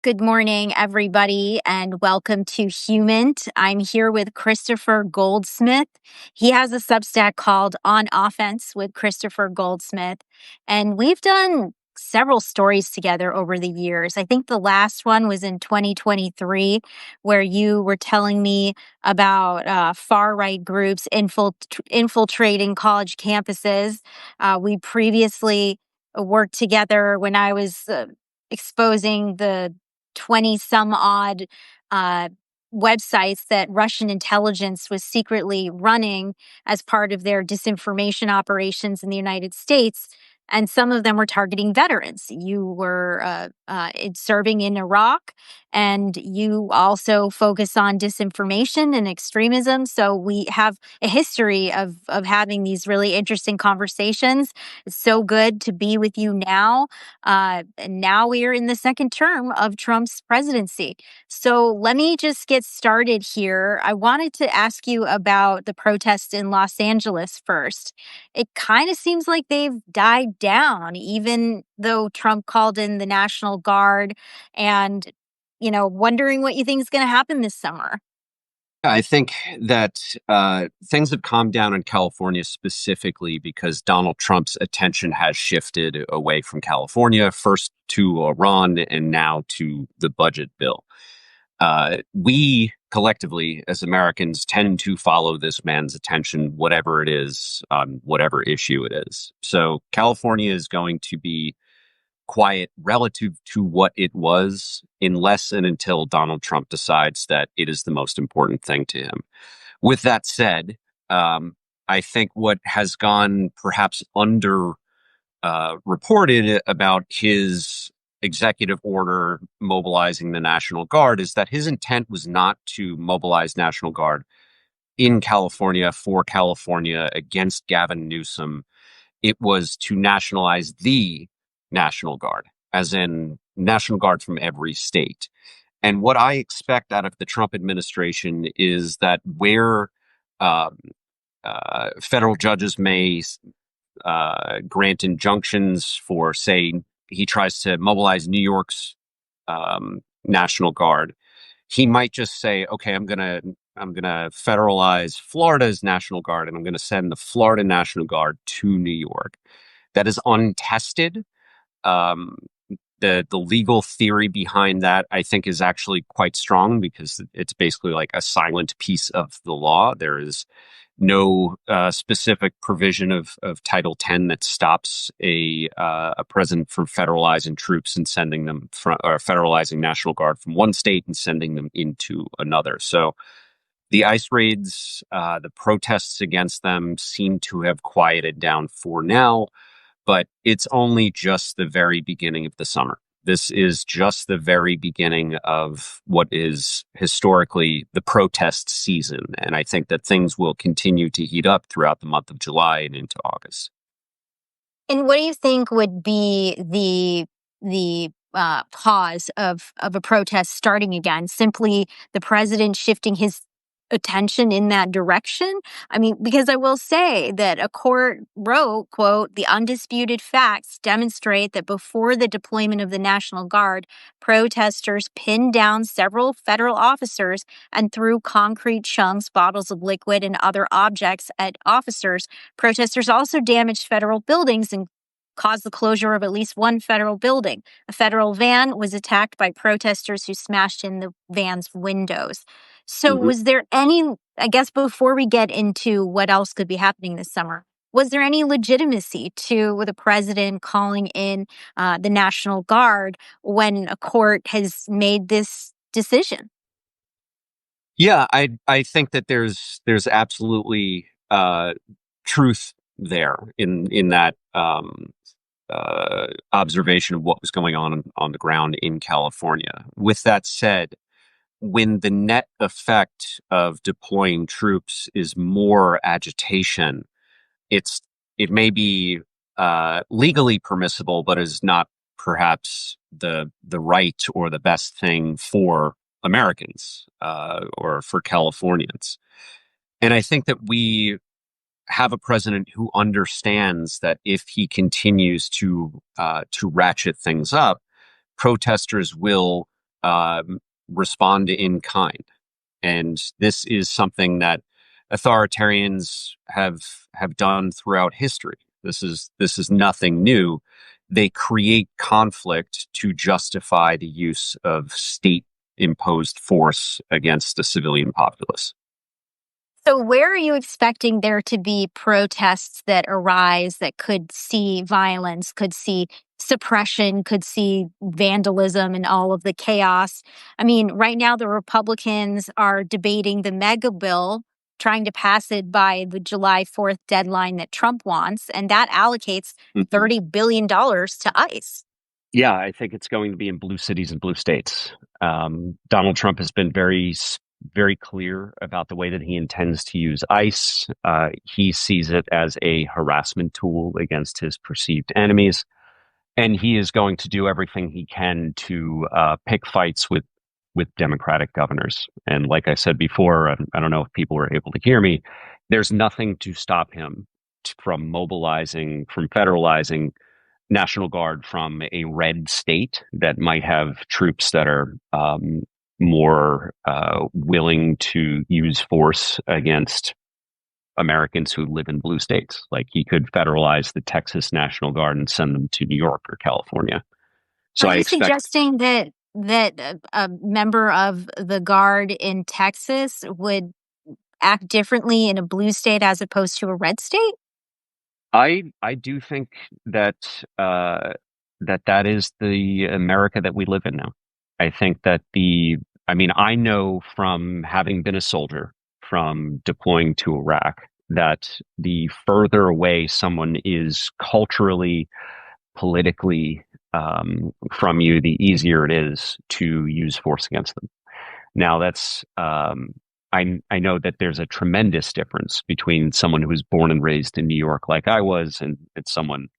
Good morning, everybody, and welcome to Humant. I'm here with Kristofer Goldsmith. He has a Substack called On Offense with Kristofer Goldsmith, and we've done several stories together over the years. I think the last one was in 2023, where you were telling me about far-right groups infiltrating college campuses. We previously worked together when I was exposing the 20 some odd websites that Russian intelligence was secretly running as part of their disinformation operations in the United States. And some of them were targeting veterans. You were serving in Iraq, and you also focus on disinformation and extremism. So we have a history of having these really interesting conversations. It's so good to be with you now. And now we are in the second term of Trump's presidency. So let me just get started here. I wanted to ask you about the protests in Los Angeles first. It kind of seems like they've died down, even though Trump called in the National Guard, and, wondering what you think is going to happen this summer. I think that things have calmed down in California specifically because Donald Trump's attention has shifted away from California, first to Iran and now to the budget bill. We collectively, as Americans, tend to follow this man's attention, whatever it is, on whatever issue it is. So California is going to be quiet relative to what it was unless and until Donald Trump decides that it is the most important thing to him. With that said, I think what has gone perhaps under reported about his executive order mobilizing the National Guard is that his intent was not to mobilize National Guard in California for California against Gavin Newsom. It was to nationalize the National Guard, as in National Guard from every state. And what I expect out of the Trump administration is that where federal judges may grant injunctions for, say, he tries to mobilize New York's National Guard, he might just say, okay, I'm gonna federalize Florida's National Guard, and I'm gonna send the Florida National Guard to New York. That is untested. The legal theory behind that, I think, is actually quite strong because it's basically like a silent piece of the law. There is no specific provision of Title X that stops a president from federalizing troops and sending them or federalizing National Guard from one state and sending them into another. So the ICE raids, the protests against them seem to have quieted down for now, but it's only just the very beginning of the summer. This is just the very beginning of what is historically the protest season. And I think that things will continue to heat up throughout the month of July and into August. And what do you think would be the cause of a protest starting again? Simply the president shifting his attention in that direction? I mean, because I will say that a court wrote, quote, "The undisputed facts demonstrate that before the deployment of the National Guard, protesters pinned down several federal officers and threw concrete chunks, bottles of liquid, and other objects at officers. Protesters also damaged federal buildings and caused the closure of at least one federal building. A federal van was attacked by protesters who smashed in the van's windows." So was there any, I guess before we get into what else could be happening this summer, was there any legitimacy to the president calling in the National Guard when a court has made this decision? Yeah, I think that there's absolutely truth there in that observation of what was going on the ground in California. With that said, when the net effect of deploying troops is more agitation, it may be legally permissible, but is not perhaps the right or the best thing for Americans or for Californians. And I think that we have a president who understands that if he continues to ratchet things up, protesters will respond in kind. And this is something that authoritarians have done throughout history. This is nothing new. They create conflict to justify the use of state imposed force against the civilian populace. So, where are you expecting there to be protests that arise that could see violence, could see suppression, could see vandalism and all of the chaos? I mean, right now, the Republicans are debating the mega bill, trying to pass it by the July 4th deadline that Trump wants, and that allocates $30 billion to ICE. Yeah, I think it's going to be in blue cities and blue states. Donald Trump has been very clear about the way that he intends to use ICE. He sees it as a harassment tool against his perceived enemies, and he is going to do everything he can to pick fights with Democratic governors. And like I said before, I don't know if people were able to hear me. There's nothing to stop him from mobilizing, from federalizing National Guard from a red state that might have troops that are more willing to use force against Americans who live in blue states. Like he could federalize the Texas National Guard and send them to New York or California. So Are I you expect suggesting that a member of the Guard in Texas would act differently in a blue state as opposed to a red state? I do think that that is the America that we live in now. I think that I know from having been a soldier, from deploying to Iraq, that the further away someone is culturally, politically from you, the easier it is to use force against them. Now, that's I know that there's a tremendous difference between someone who was born and raised in New York, like I was, and someone,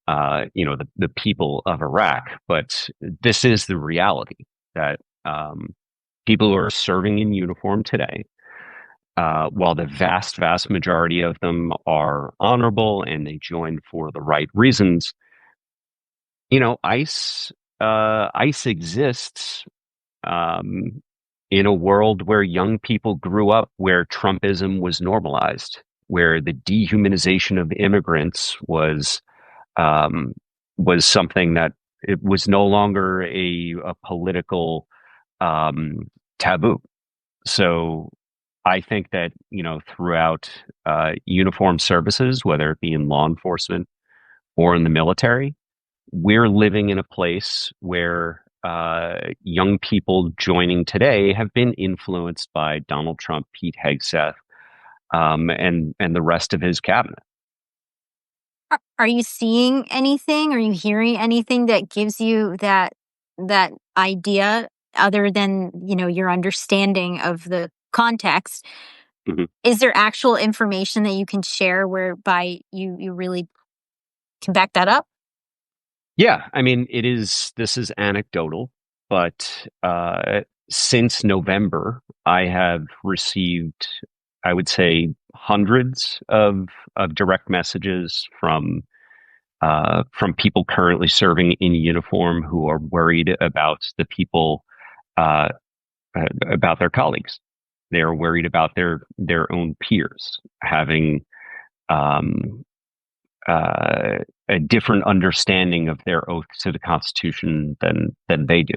the people of Iraq. But this is the reality that people who are serving in uniform today, while the vast majority of them are honorable and they join for the right reasons, ICE exists in a world where young people grew up, where Trumpism was normalized, where the dehumanization of immigrants was something that it was no longer a political taboo. So I think that throughout uniformed services, whether it be in law enforcement or in the military, we're living in a place where young people joining today have been influenced by Donald Trump, Pete Hegseth, and the rest of his cabinet. Are you seeing anything? Are you hearing anything that gives you that idea other than, your understanding of the context? Mm-hmm. Is there actual information that you can share whereby you really can back that up? Yeah, I mean, this is anecdotal, but since November, I have received, I would say, hundreds of direct messages from people currently serving in uniform who are worried about the people, about their colleagues. They are worried about their own peers having a different understanding of their oath to the Constitution than they do.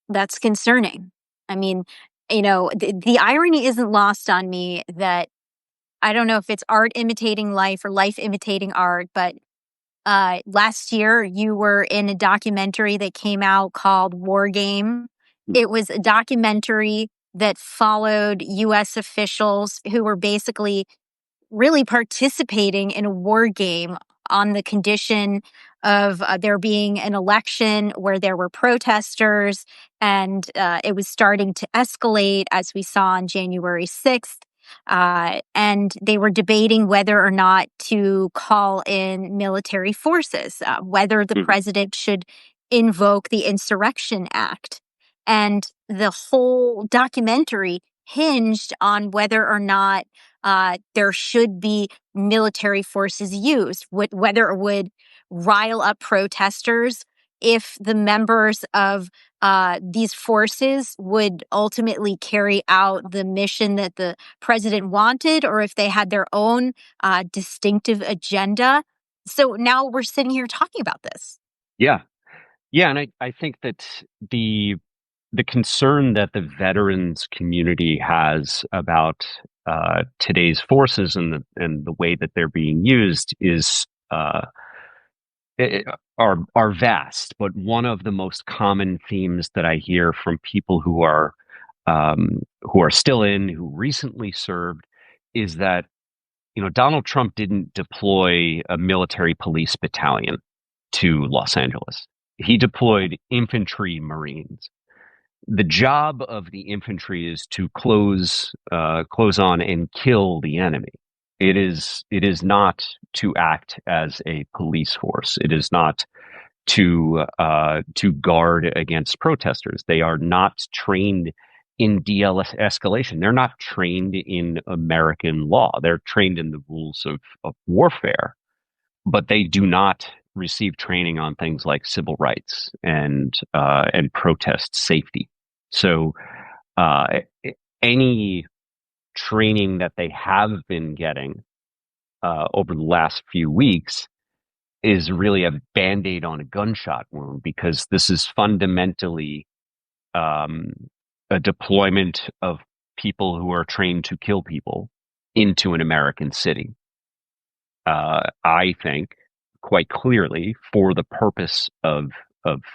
That's concerning. I mean, the irony isn't lost on me that I don't know if it's art imitating life or life imitating art, but last year you were in a documentary that came out called War Game. It was a documentary that followed U.S. officials who were basically really participating in a war game on the condition of there being an election where there were protesters, and it was starting to escalate as we saw on January 6th. And they were debating whether or not to call in military forces, whether the president should invoke the Insurrection Act. And the whole documentary hinged on whether or not there should be military forces used, whether it would rile up protesters if the members of these forces would ultimately carry out the mission that the president wanted, or if they had their own distinctive agenda. So now we're sitting here talking about this. Yeah. Yeah, and I think that the the concern that the veterans community has about today's forces and the way that they're being used is are vast. But one of the most common themes that I hear from people who are still in, who recently served, is that Donald Trump didn't deploy a military police battalion to Los Angeles. He deployed infantry Marines. The job of the infantry is to close on and kill the enemy. It is not to act as a police force. It is not to guard against protesters. They are not trained in de-escalation. They're not trained in American law. They're trained in the rules of warfare, but they do not receive training on things like civil rights and protest safety. So uh, any training that they have been getting over the last few weeks is really a band-aid on a gunshot wound, because this is fundamentally um, a deployment of people who are trained to kill people into an American city. I think quite clearly for the purpose of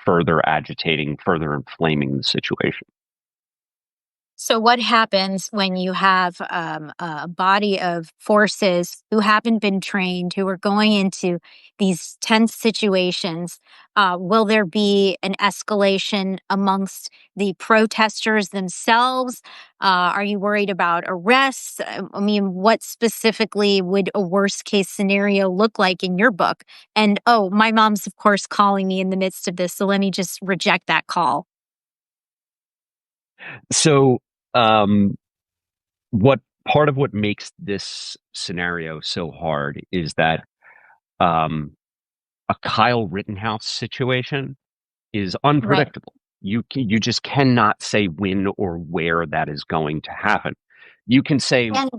further agitating, further inflaming the situation. So, what happens when you have a body of forces who haven't been trained, who are going into these tense situations? Will there be an escalation amongst the protesters themselves? Are you worried about arrests? I mean, what specifically would a worst case scenario look like in your book? And oh, my mom's, of course, calling me in the midst of this. So, let me just reject that call. So, um, what part of what makes this scenario so hard is that um, a Kyle Rittenhouse situation is Right. unpredictable. You just cannot say when or where that is going to happen. You can say And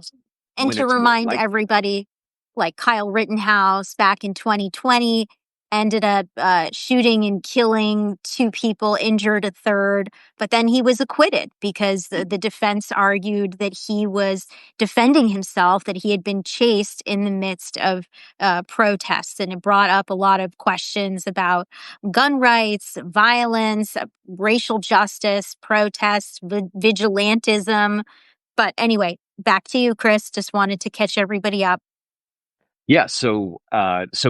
and when to it's more remind likely. everybody, like Kyle Rittenhouse back in 2020 ended up shooting and killing two people, injured a third, but then he was acquitted because the defense argued that he was defending himself, that he had been chased in the midst of protests. And it brought up a lot of questions about gun rights, violence, racial justice, protests, vigilantism. But anyway, back to you, Kris. Just wanted to catch everybody up. Yeah, so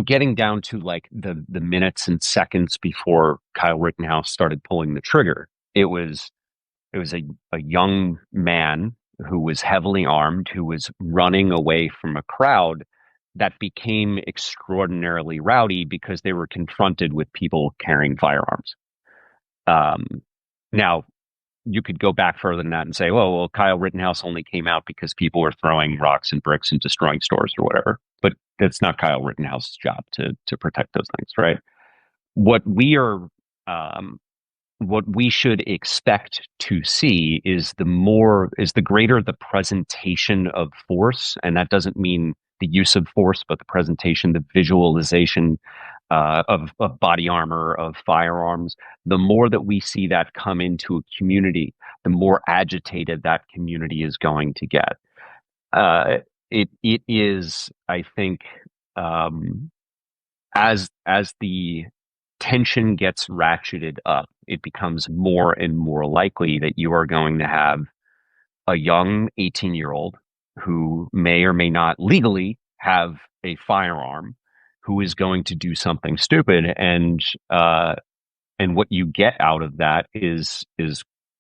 getting down to like the minutes and seconds before Kyle Rittenhouse started pulling the trigger, it was a young man who was heavily armed, who was running away from a crowd that became extraordinarily rowdy because they were confronted with people carrying firearms. Um, Now, you could go back further than that and say, well, Kyle Rittenhouse only came out because people were throwing rocks and bricks and destroying stores or whatever. But that's not Kyle Rittenhouse's job to protect those things, right? What we are um, what we should expect to see is the greater the presentation of force, and that doesn't mean the use of force, but the presentation, the visualization of body armor, of firearms. The more that we see that come into a community, the more agitated that community is going to get. Uh, it is, I think, um, as the tension gets ratcheted up, it becomes more and more likely that you are going to have a young 18-year-old who may or may not legally have a firearm, who is going to do something stupid, and what you get out of that is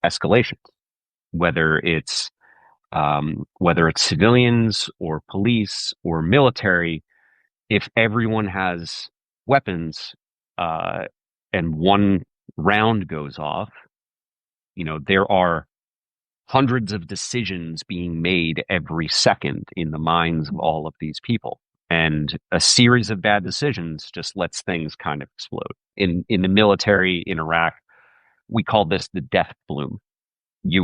escalation, whether it's civilians or police or military. If everyone has weapons, uh, and one round goes off, there are hundreds of decisions being made every second in the minds of all of these people. And a series of bad decisions just lets things kind of explode. In the military in Iraq, we call this the death bloom. We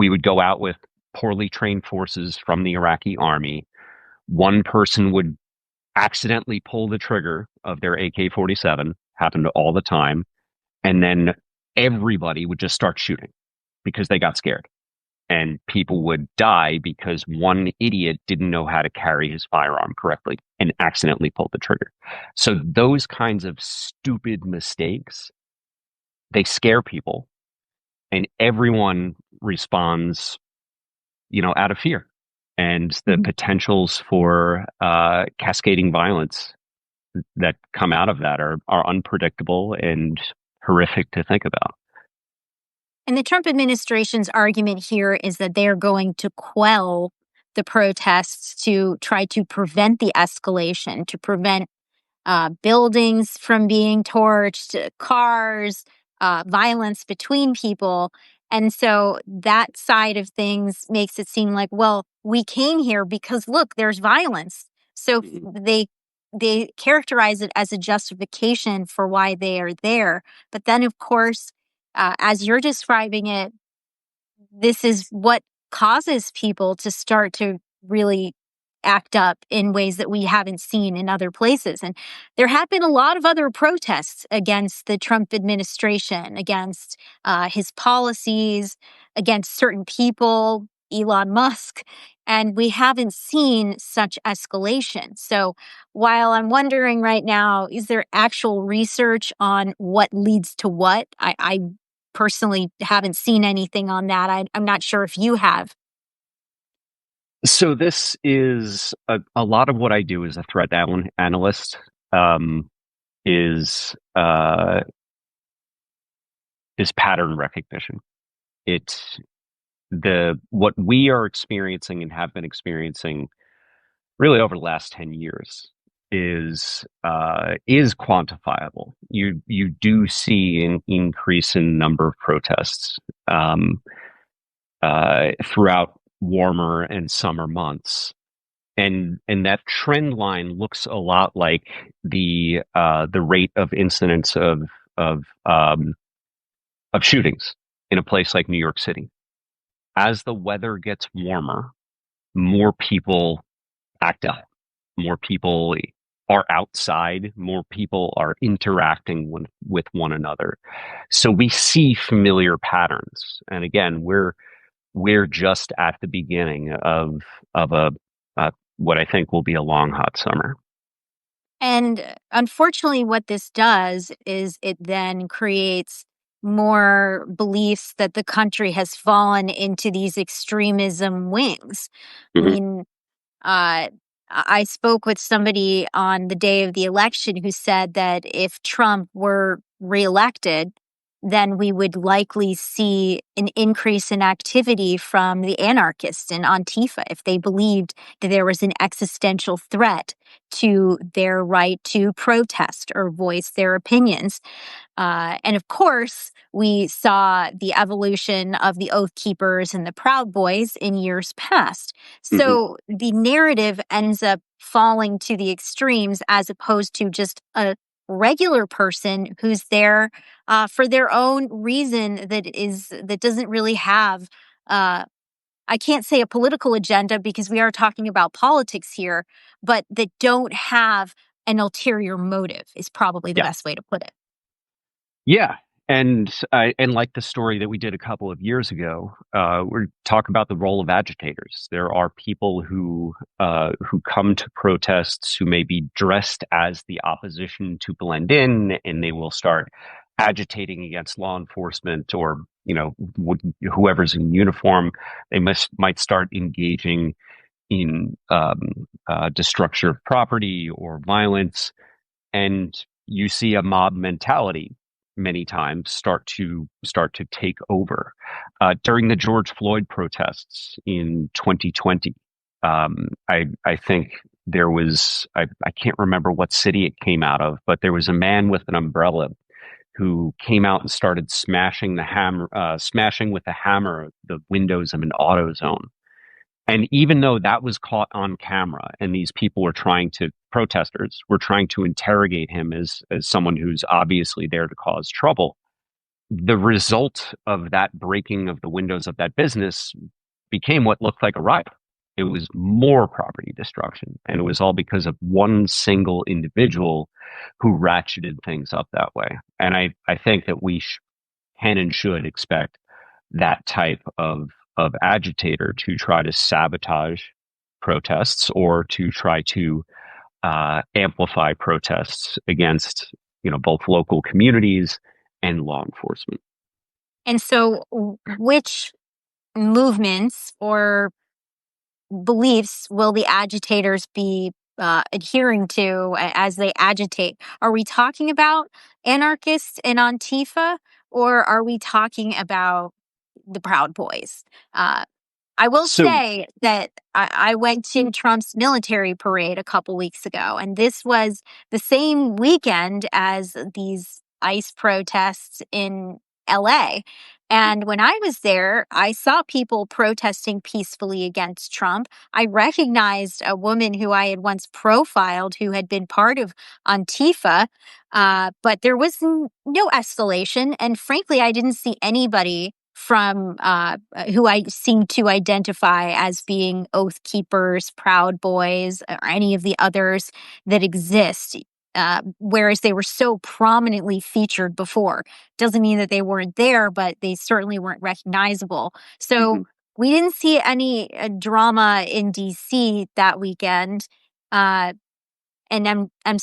would go out with poorly trained forces from the Iraqi army. One person would accidentally pull the trigger of their AK-47, happened all the time, and then everybody would just start shooting because they got scared. And people would die because one idiot didn't know how to carry his firearm correctly and accidentally pulled the trigger. So those kinds of stupid mistakes, they scare people, and everyone responds, out of fear. And the potentials for cascading violence that come out of that are unpredictable and horrific to think about. And the Trump administration's argument here is that they are going to quell the protests to try to prevent the escalation, to prevent buildings from being torched, cars, violence between people. And so that side of things makes it seem like, well, we came here because look, there's violence. So they characterize it as a justification for why they are there. But then, of course, as you're describing it, this is what causes people to start to really act up in ways that we haven't seen in other places. And there have been a lot of other protests against the Trump administration, against his policies, against certain people, Elon Musk, and we haven't seen such escalation. So while I'm wondering right now, is there actual research on what leads to what? I personally haven't seen anything on that. I'm not sure if you have. So this is a lot of what I do as a threat analyst, is pattern recognition. It's what we are experiencing and have been experiencing really over the last 10 years is quantifiable. You do see an increase in number of protests throughout warmer and summer months, and that trend line looks a lot like the rate of incidence of shootings in a place like New York City. As the weather gets warmer, more people act up, more people are outside, more people are interacting with one another. So we see familiar patterns, and again, we're just at the beginning of a what I think will be a long, hot summer. And unfortunately, what this does is it then creates more beliefs that the country has fallen into these extremism wings. I Mm-hmm. mean, I spoke with somebody on the day of the election who said that if Trump were reelected, then we would likely see an increase in activity from the anarchists and Antifa if they believed that there was an existential threat to their right to protest or voice their opinions. And of course, we saw the evolution of the Oath Keepers and the Proud Boys in years past. Mm-hmm. So the narrative ends up falling to the extremes as opposed to just a regular person who's there for their own reason that doesn't really have. I can't say a political agenda because we are talking about politics here, but that don't have an ulterior motive is probably the Yeah. best way to put it. Yeah. And like the story that we did a couple of years ago, we're talking about the role of agitators. There are people who come to protests who may be dressed as the opposition to blend in, and they will start agitating against law enforcement or whoever's in uniform. They might start engaging in destruction of property or violence, and you see a mob mentality many times start to take over. During the George Floyd protests in 2020, I think there was I can't remember what city it came out of, but there was a man with an umbrella who came out and started smashing with a hammer the windows of an AutoZone. And even though that was caught on camera and these people were protesters were trying to interrogate him as someone who's obviously there to cause trouble, the result of that breaking of the windows of that business became what looked like a riot. It was more property destruction. And it was all because of one single individual who ratcheted things up that way. And I think that we can and should expect that type of agitator to try to sabotage protests or to try to amplify protests against, both local communities and law enforcement. And so, which movements or beliefs will the agitators be adhering to as they agitate? Are we talking about anarchists and Antifa, or are we talking about the Proud Boys? I will So, say that I went to Trump's military parade a couple weeks ago, and this was the same weekend as these ICE protests in LA. And when I was there, I saw people protesting peacefully against Trump. I recognized a woman who I had once profiled who had been part of Antifa, but there was no escalation. And frankly, I didn't see anybody from who I seem to identify as being Oath Keepers, Proud Boys, or any of the others that exist. Whereas they were so prominently featured before. Doesn't mean that they weren't there, but they certainly weren't recognizable. So mhm. we didn't see any drama in DC that weekend. Uh, and I'm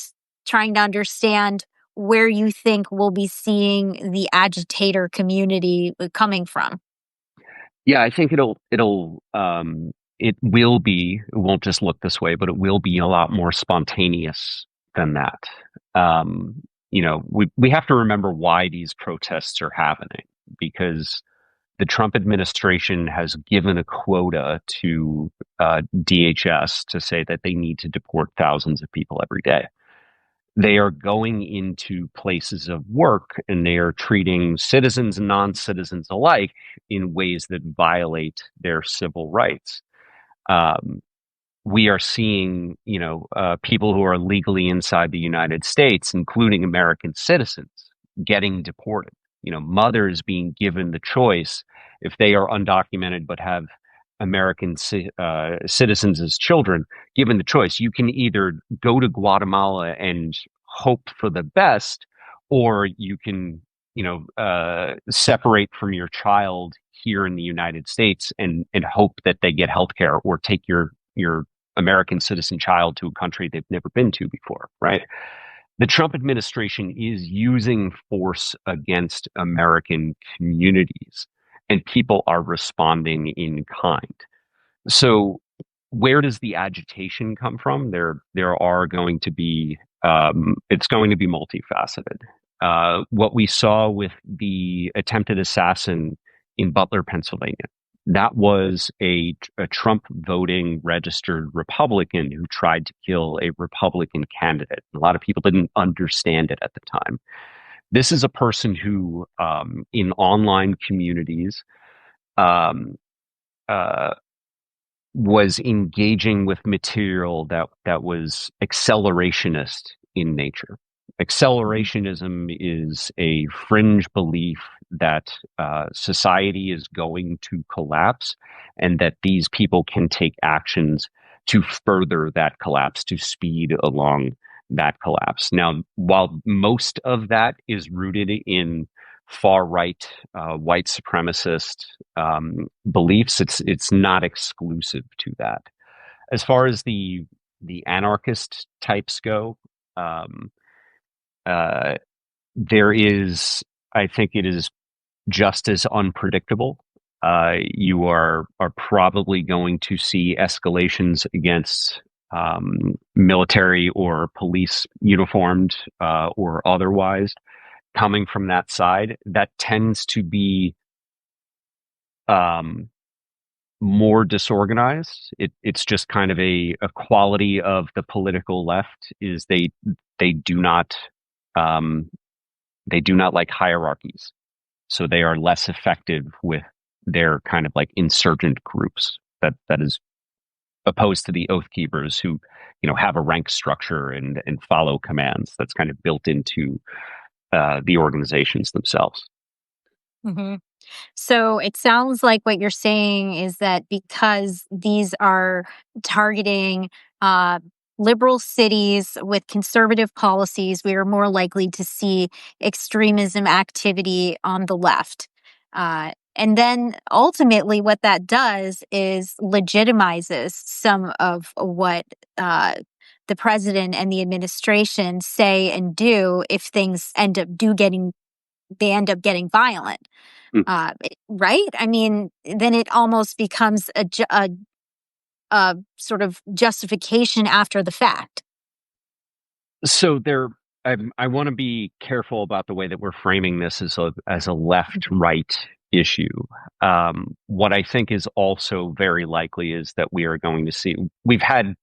trying to understand where you think we'll be seeing the agitator community coming from. Yeah, I think it will be, it won't just look this way, but it will be a lot more spontaneous than that. We have to remember why these protests are happening, because the Trump administration has given a quota to DHS to say that they need to deport thousands of people every day. They are going into places of work and they are treating citizens and non-citizens alike in ways that violate their civil rights. Um, we are seeing, people who are legally inside the United States, including American citizens, getting deported. Mothers being given the choice if they are undocumented but have American citizens as children, given the choice. You can either go to Guatemala and hope for the best, or you can, separate from your child here in the United States and hope that they get health care, or take your American citizen child to a country they've never been to before, right? The Trump administration is using force against American communities, and people are responding in kind. So, where does the agitation come from? There are going to be it's going to be multifaceted. What we saw with the attempted assassin in Butler, Pennsylvania, that was a Trump voting registered Republican who tried to kill a Republican candidate. A lot of people didn't understand it at the time. This is a person who, in online communities, um, uh, was engaging with material that was accelerationist in nature. Accelerationism is a fringe belief that society is going to collapse, and that these people can take actions to further that collapse, to speed along that collapse. Now, while most of that is rooted in far right, white supremacist beliefs, it's not exclusive to that. As far as the anarchist types go, um, uh, there is, I think it is just as unpredictable. You are probably going to see escalations against military or police uniformed or otherwise coming from that side. That tends to be um, more disorganized. It's just kind of a quality of the political left is they do not um, they do not like hierarchies, so they are less effective with their kind of like insurgent groups. That is opposed to the Oath Keepers who, have a rank structure and follow commands that's kind of built into the organizations themselves. Hmm. So it sounds like what you're saying is that because these are targeting uh, liberal cities with conservative policies, we are more likely to see extremism activity on the left. And then ultimately, what that does is legitimizes some of what the president and the administration say and do if things end up getting violent. Right? I mean, then it almost becomes a sort of justification after the fact. So I want to be careful about the way that we're framing this as a left right issue. What I think is also very likely is that we are going to see. We've had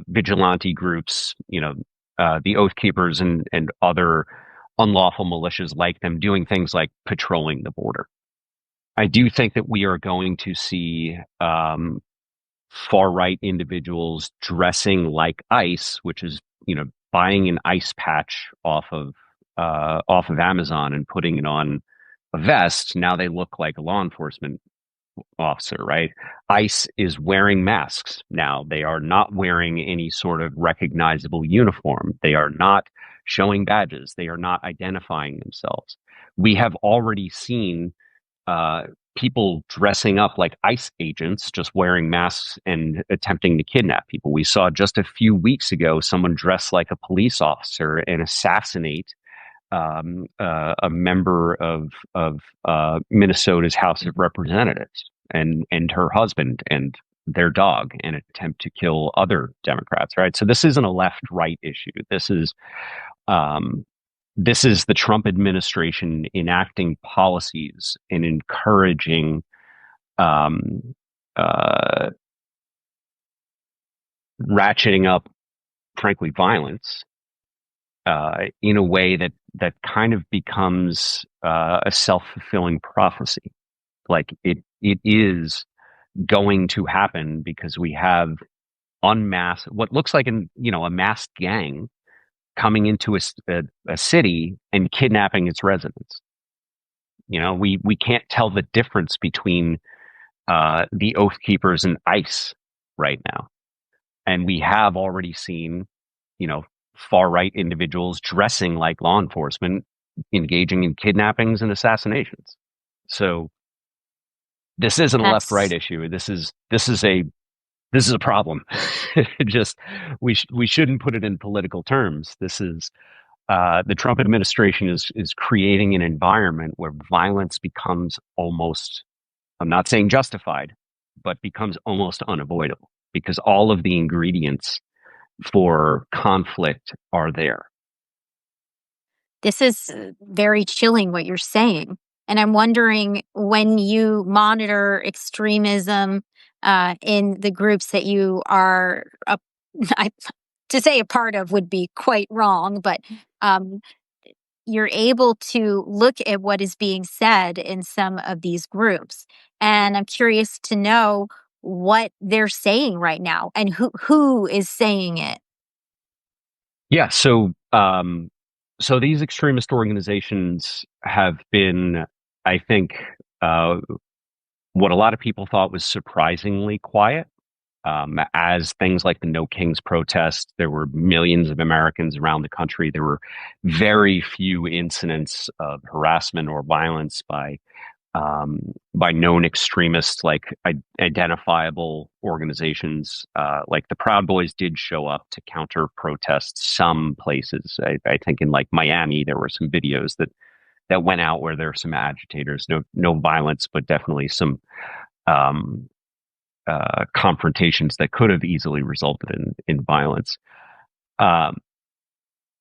vigilante groups, the Oath Keepers and other unlawful militias like them doing things like patrolling the border. I do think that we are going to see far right individuals dressing like ICE, which is buying an ice patch off of Amazon and putting it on a vest. Now they look like a law enforcement officer, right? ICE is wearing masks now. They are not wearing any sort of recognizable uniform. They are not showing badges. They are not identifying themselves. We have already seen uh, people dressing up like ICE agents, just wearing masks and attempting to kidnap people. We saw just a few weeks ago someone dress like a police officer and assassinate a member of Minnesota's House of Representatives and her husband and their dog and attempt to kill other Democrats. Right. So this isn't a left right issue. Um, this is the Trump administration enacting policies and encouraging um, uh, ratcheting up, frankly, violence in a way that kind of becomes a self-fulfilling prophecy. Like it is going to happen because we have unmasked what looks like a masked gang coming into a city and kidnapping its residents. We can't tell the difference between the Oath Keepers and ICE right now, and we have already seen, far right individuals dressing like law enforcement, engaging in kidnappings and assassinations. So this isn't a left right That's issue. This is a problem. Just we shouldn't put it in political terms. This is the Trump administration is creating an environment where violence becomes almost, I'm not saying justified, but becomes almost unavoidable because all of the ingredients for conflict are there. This is very chilling what you're saying. And I'm wondering when you monitor extremism in the groups that you are, I, to say a part of would be quite wrong, but um, you're able to look at what is being said in some of these groups. And I'm curious to know what they're saying right now and who is saying it. Yeah. So these extremist organizations have been, I think, uh, what a lot of people thought was surprisingly quiet. As things like the No Kings protest, there were millions of Americans around the country. There were very few incidents of harassment or violence by known extremists, like identifiable organizations. Like the Proud Boys did show up to counter protests some places. I think in like Miami, there were some videos that went out where there are some agitators. No violence, but definitely some um, confrontations that could have easily resulted in violence. Um,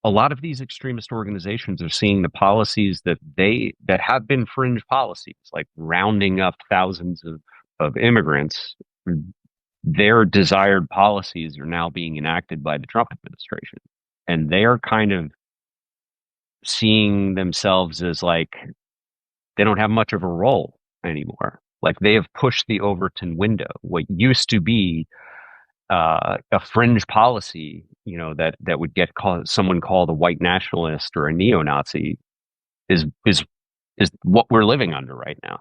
a lot of these extremist organizations are seeing the policies that have been fringe policies, like rounding up thousands of immigrants. Their desired policies are now being enacted by the Trump administration, and they are kind of seeing themselves as like they don't have much of a role anymore. Like they have pushed the Overton window. What used to be a fringe policy, that would get someone called a white nationalist or a neo-Nazi is what we're living under right now.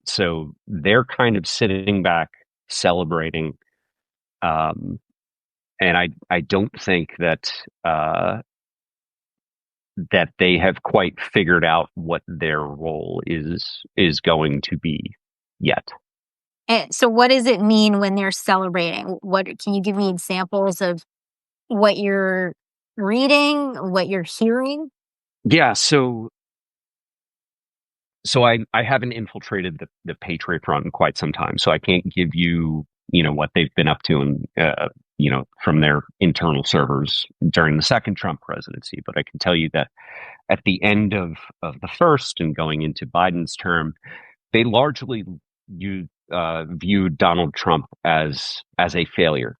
So they're kind of sitting back, celebrating, um, and I don't think that they have quite figured out what their role is going to be yet. And so what does it mean when they're celebrating? What can you give me examples of what you're reading, what you're hearing? Yeah, so I haven't infiltrated the Patriot Front in quite some time, so I can't give you what they've been up to and from their internal servers during the second Trump presidency. But I can tell you that at the end of the first and going into Biden's term, they largely viewed Donald Trump as a failure,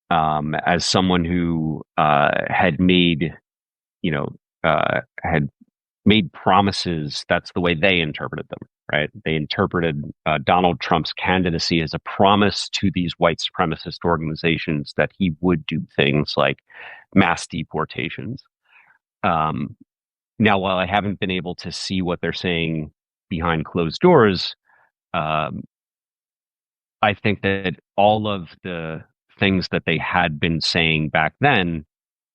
as someone who had made promises. That's the way they interpreted them, right? They interpreted Donald Trump's candidacy as a promise to these white supremacist organizations that he would do things like mass deportations. Now, while I haven't been able to see what they're saying behind closed doors, um, I think that all of the things that they had been saying back then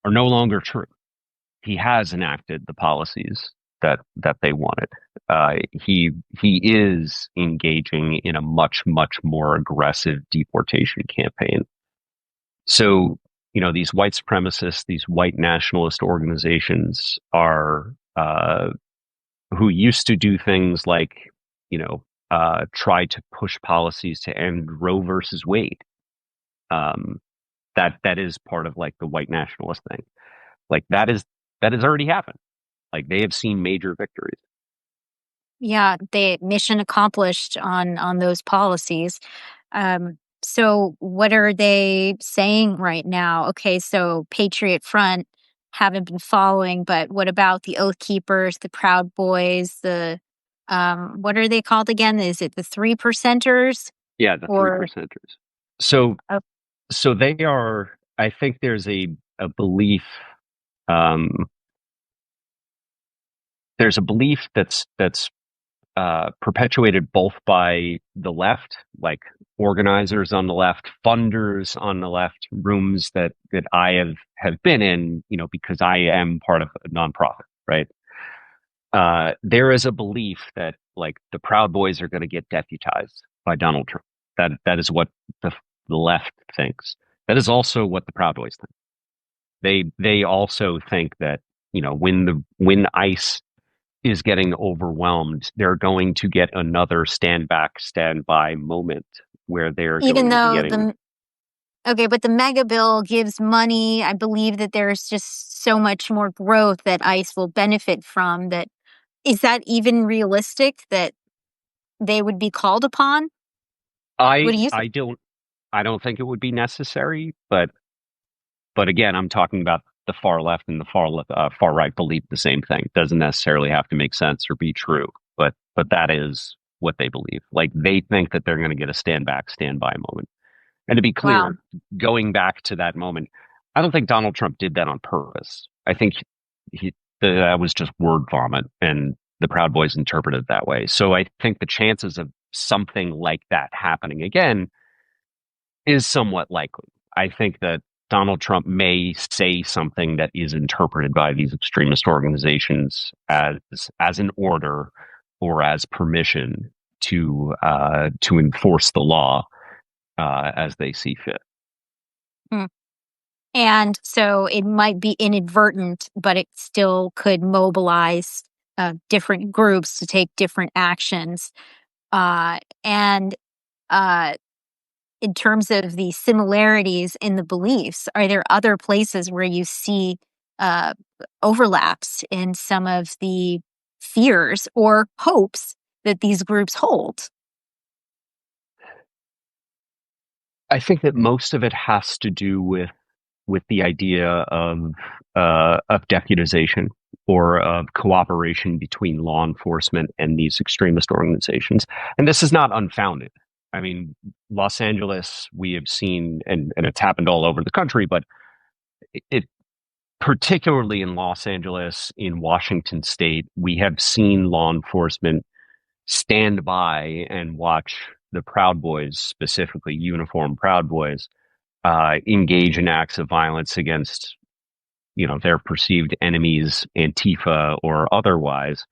are no longer true. He has enacted the policies that they wanted. He is engaging in a much, much more aggressive deportation campaign. So, these white supremacists, these white nationalist organizations are who used to do things like, try to push policies to end Roe versus Wade. That is part of like the white nationalist thing. Like that has already happened. Like they have seen major victories. Yeah, they mission accomplished on those policies. So what are they saying right now? Okay, so Patriot Front haven't been following, but what about the Oath Keepers, the Proud Boys, the what are they called again? Is it the 3%ers? Yeah, the three Or percenters. So oh, so they are. I think there's a belief. Um, there's a belief that's perpetuated both by the left, like organizers on the left, funders on the left, rooms that I have been in, because I am part of a nonprofit, right? There is a belief that like the Proud Boys are going to get deputized by Donald Trump. That is what the left thinks. That is also what the Proud Boys think. They also think that when ICE is getting overwhelmed, they're going to get another stand back, stand by moment where they're even going to be though getting. okay, but the mega bill gives money. I believe that there's just so much more growth that ICE will benefit from. That is that even realistic that they would be called upon? What I do you think? I don't I don't think it would be necessary, but again, I'm talking about the far left and the far right believe the same thing. Doesn't necessarily have to make sense or be true, but that is what they believe. Like they think that they're going to get a stand back, stand by moment. And to be Wow. clear, going back to that moment, I don't think Donald Trump did that on purpose. I think that was just word vomit, and the Proud Boys interpreted it that way. So I think the chances of something like that happening again is somewhat likely. I think that Donald Trump may say something that is interpreted by these extremist organizations as an order or as permission to enforce the law as they see fit. Hmm. And so it might be inadvertent, but it still could mobilize different groups to take different actions. And uh, in terms of the similarities in the beliefs, are there other places where you see uh, overlaps in some of the fears or hopes that these groups hold? I think that most of it has to do with the idea of deputization or of cooperation between law enforcement and these extremist organizations. And this is not unfounded. I mean, Los Angeles, we have seen, and it's happened all over the country, but it particularly in Los Angeles, in Washington State, we have seen law enforcement stand by and watch the Proud Boys, specifically uniformed Proud Boys, engage in acts of violence against, their perceived enemies, Antifa or otherwise,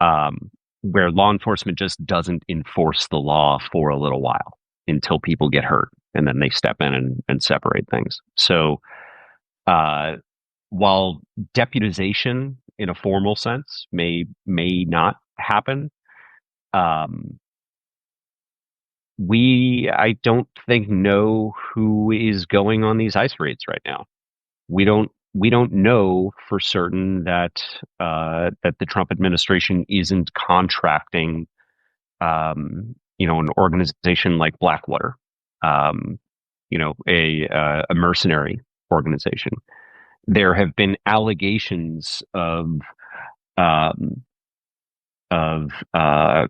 um, where law enforcement just doesn't enforce the law for a little while until people get hurt, and then they step in and separate things. So, uh, while deputization in a formal sense may not happen, um, I don't think know who is going on these ice raids right now. We don't know for certain that that the Trump administration isn't contracting, an organization like Blackwater, um, a mercenary organization. There have been allegations um, of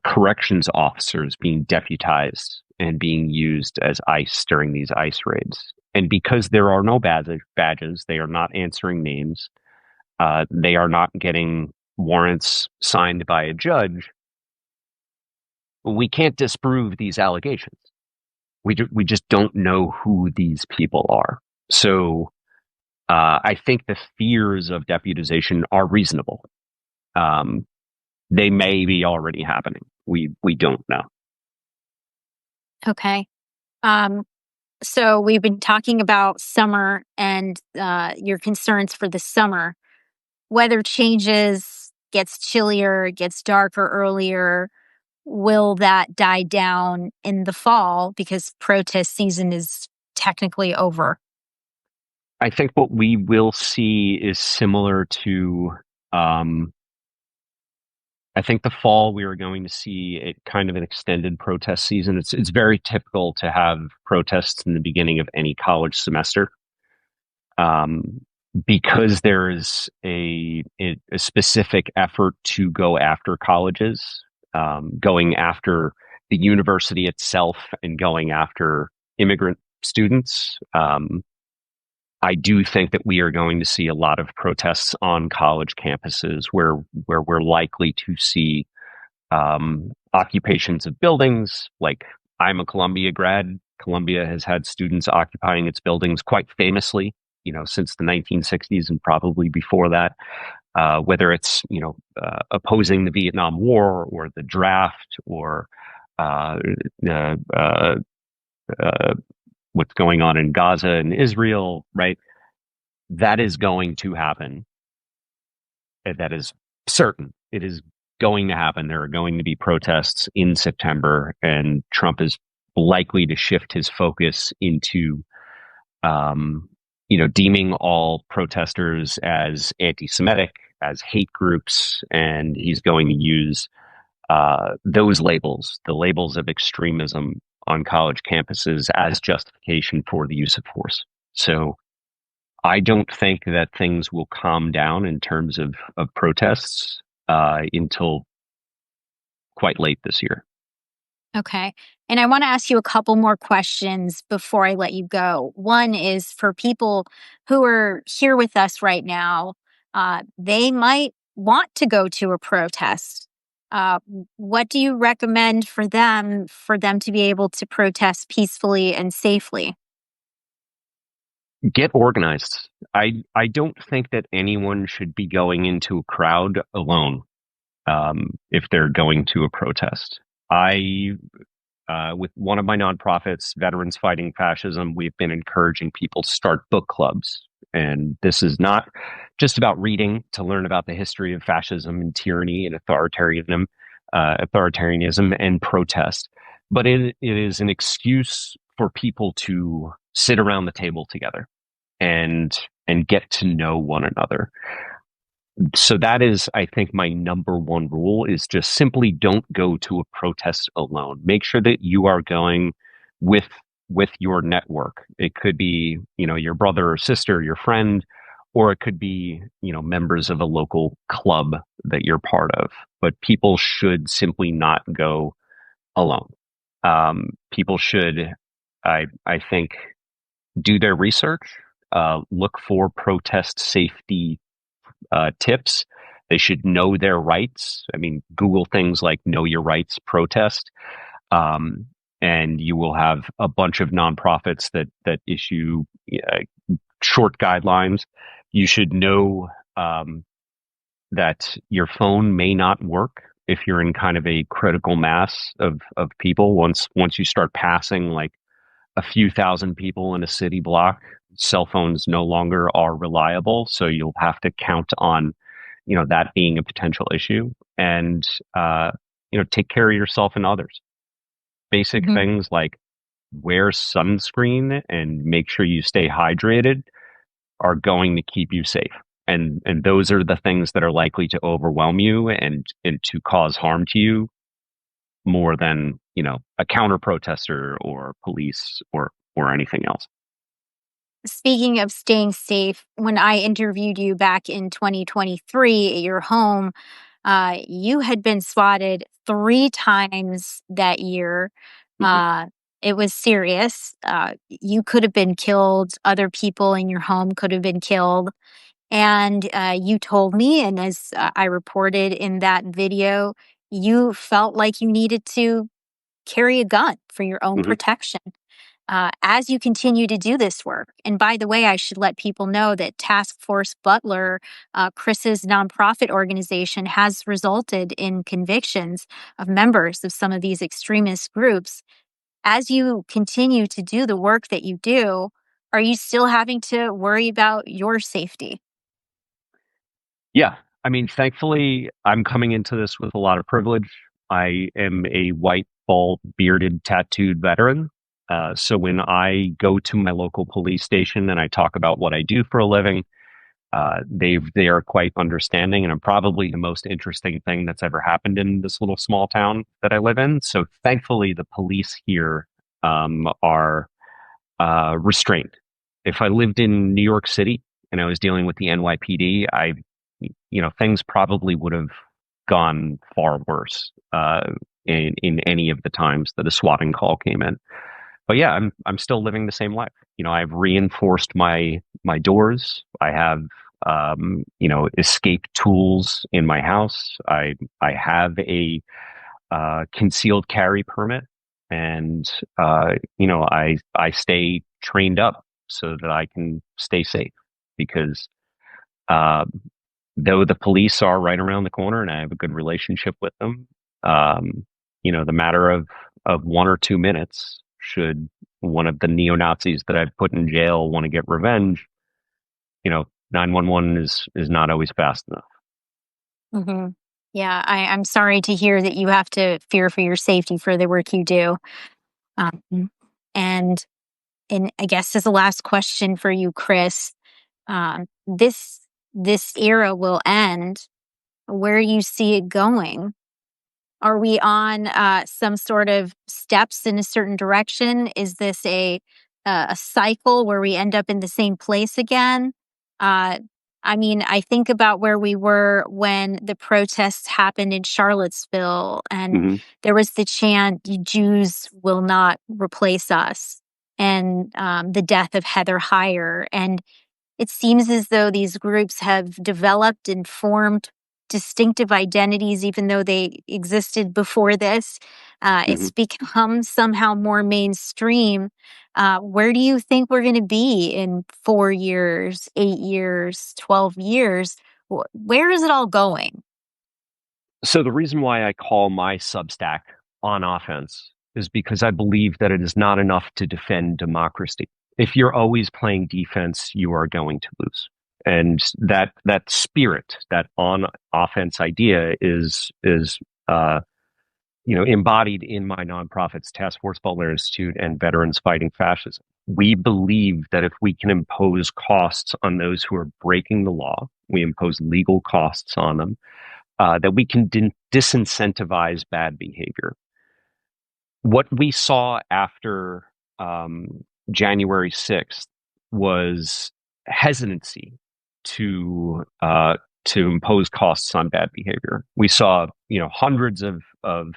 corrections officers being deputized and being used as ICE during these ICE raids. And because there are no badges, they are not answering names. They are not getting warrants signed by a judge. We can't disprove these allegations. We just don't know who these people are. So I think the fears of deputization are reasonable. They may be already happening. We don't know. Okay. So we've been talking about summer and your concerns for the summer. Weather changes, gets chillier, gets darker earlier. Will that die down in the fall because protest season is technically over? I think what we will see is similar to, I think the fall we are going to see kind of an extended protest season. It's very typical to have protests in the beginning of any college semester, um, because there is a specific effort to go after colleges, going after the university itself, and going after immigrant students. I do think that we are going to see a lot of protests on college campuses where we're likely to see occupations of buildings. Like, I'm a Columbia grad. Columbia has had students occupying its buildings quite famously, since the 1960s and probably before that. Whether it's opposing the Vietnam War or the draft or uh, uh, uh, uh, what's going on in Gaza and Israel, right? That is going to happen. That is certain. It is going to happen. There are going to be protests in September, and Trump is likely to shift his focus into, deeming all protesters as anti-Semitic, as hate groups, and he's going to use those labels, the labels of extremism on college campuses, as justification for the use of force. So I don't think that things will calm down in terms of protests until quite late this year. Okay. And I want to ask you a couple more questions before I let you go. One is for people who are here with us right now, they might want to go to a protest. What do you recommend for them to be able to protest peacefully and safely? Get organized. I don't think that anyone should be going into a crowd alone, if they're going to a protest. With one of my nonprofits, Veterans Fighting Fascism, we've been encouraging people to start book clubs. And this is not just about reading to learn about the history of fascism and tyranny and authoritarianism and protest, but it is an excuse for people to sit around the table together and get to know one another. So that is, I think, my number one rule is just simply don't go to a protest alone. Make sure that you are going with your network. It could be, your brother or sister, your friend, or it could be, members of a local club that you're part of. But people should simply not go alone. People should, I think, do their research, look for protest safety tips. They should know their rights. I mean, Google things like "Know Your Rights" protest, um, and you will have a bunch of nonprofits that issue short guidelines. You should know that your phone may not work if you're in kind of a critical mass of people. Once you start passing like a few thousand people in a city block, cell phones no longer are reliable. So you'll have to count on, that being a potential issue, and, take care of yourself and others. Basic Mhm. things like wear sunscreen and make sure you stay hydrated are going to keep you safe. And those are the things that are likely to overwhelm you and to cause harm to you more than, a counter protester or police or anything else. Speaking of staying safe, when I interviewed you back in 2023 at your home, you had been swatted 3 times that year. Hmm. Uh, it was serious. You could have been killed. Other people in your home could have been killed. And you told me, and as I reported in that video, you felt like you needed to carry a gun for your own Hmm. protection as you continue to do this work. And by the way, I should let people know that Task Force Butler, Kris's nonprofit organization, has resulted in convictions of members of some of these extremist groups. As you continue to do the work that you do, are you still having to worry about your safety? Yeah. I mean, thankfully, I'm coming into this with a lot of privilege. I am a white, bald, bearded, tattooed veteran. So when I go to my local police station and I talk about what I do for a living, they are quite understanding, and I'm probably the most interesting thing that's ever happened in this little small town that I live in. So thankfully, the police here are restrained. If I lived in New York City and I was dealing with the NYPD, things probably would have gone far worse in any of the times that a swatting call came in. But yeah, I'm still living the same life. I've reinforced my doors. I have escape tools in my house. I have a concealed carry permit, and I stay trained up so that I can stay safe because uh, though the police are right around the corner and I have a good relationship with them, the matter of 1 or 2 minutes, should one of the neo Nazis that I've put in jail want to get revenge, 911 is not always fast enough. Hmm. Yeah, I'm sorry to hear that you have to fear for your safety for the work you do. Um, and and I guess as a last question for you, Kris, this era will end. Where do you see it going? Are we on some sort of steps in a certain direction? Is this a cycle where we end up in the same place again? Uh, I mean, I think about where we were when the protests happened in Charlottesville, and Hmm. there was the chant, "Jews will not replace us," and the death of Heather Heyer. And it seems as though these groups have developed and formed distinctive identities, even though they existed before this. Hmm. It's become somehow more mainstream. Where do you think we're going to be in 4 years, 8 years, 12 years? Where is it all going? So the reason why I call my Substack On Offense is because I believe that it is not enough to defend democracy. If you're always playing defense, you are going to lose. And that spirit, that on offense idea is embodied in my nonprofits, Task Force Butler Institute and Veterans Fighting Fascism. We believe that if we can impose costs on those who are breaking the law, we impose legal costs on them, that we can disincentivize bad behavior. What we saw after January 6th was hesitancy to to impose costs on bad behavior. We saw, hundreds of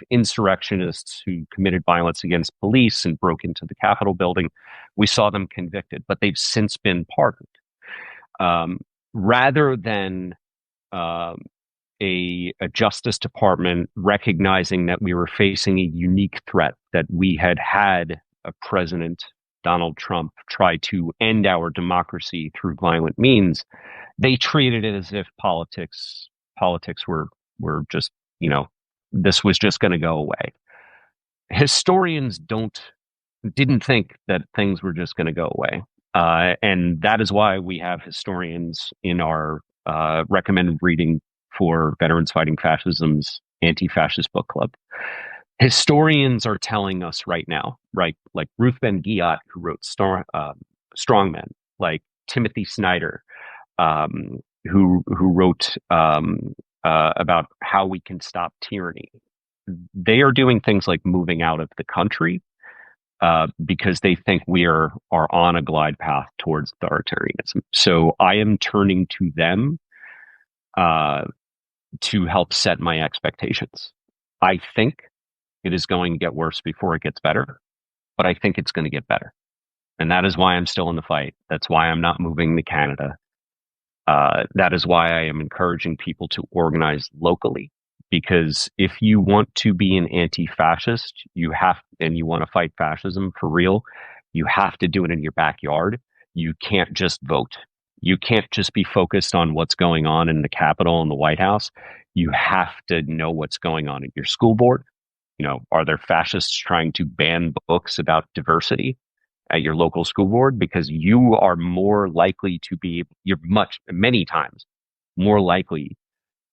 insurrectionists who committed violence against police and broke into the Capitol building. We saw them convicted, but they've since been pardoned. Rather than a Justice Department recognizing that we were facing a unique threat, that we had a President Donald Trump try to end our democracy through violent means, they treated it as if politics were just, this was just going to go away. Historians didn't think that things were just going to go away. And that is why we have historians in our recommended reading for Veterans Fighting Fascism's Anti-Fascist Book Club. Historians are telling us right now, right, like Ruth Ben-Ghiat, who wrote Strongmen, like Timothy Snyder, who wrote about how we can stop tyranny. They are doing things like moving out of the country because they think we are on a glide path towards authoritarianism. So I am turning to them to help set my expectations. I think it is going to get worse before it gets better, but I think it's going to get better. And that is why I'm still in the fight. That's why I'm not moving to Canada. That is why I am encouraging people to organize locally. Because if you want to be an anti-fascist, and you want to fight fascism for real, you have to do it in your backyard. You can't just vote. You can't just be focused on what's going on in the Capitol and the White House. You have to know what's going on at your school board. Are there fascists trying to ban books about diversity at your local school board? Because you are more likely many times more likely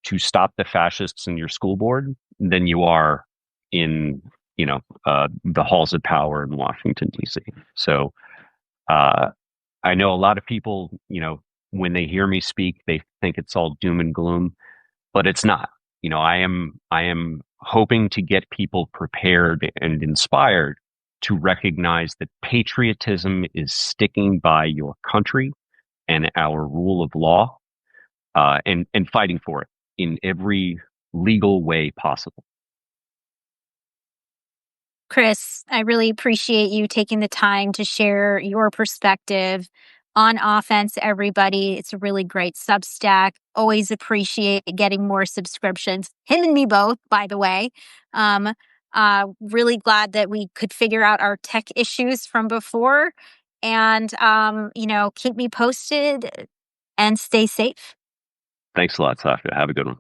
to stop the fascists in your school board than you are in, the halls of power in Washington, D.C. So I know a lot of people, when they hear me speak, they think it's all doom and gloom, but it's not. I am hoping to get people prepared and inspired to recognize that patriotism is sticking by your country and our rule of law, and fighting for it in every legal way possible. Kris, I really appreciate you taking the time to share your perspective on offense, everybody. It's a really great Substack. Always appreciate getting more subscriptions. Him and me both, by the way. Really glad that we could figure out our tech issues from before. And, keep me posted and stay safe. Thanks a lot, Sasha. Have a good one.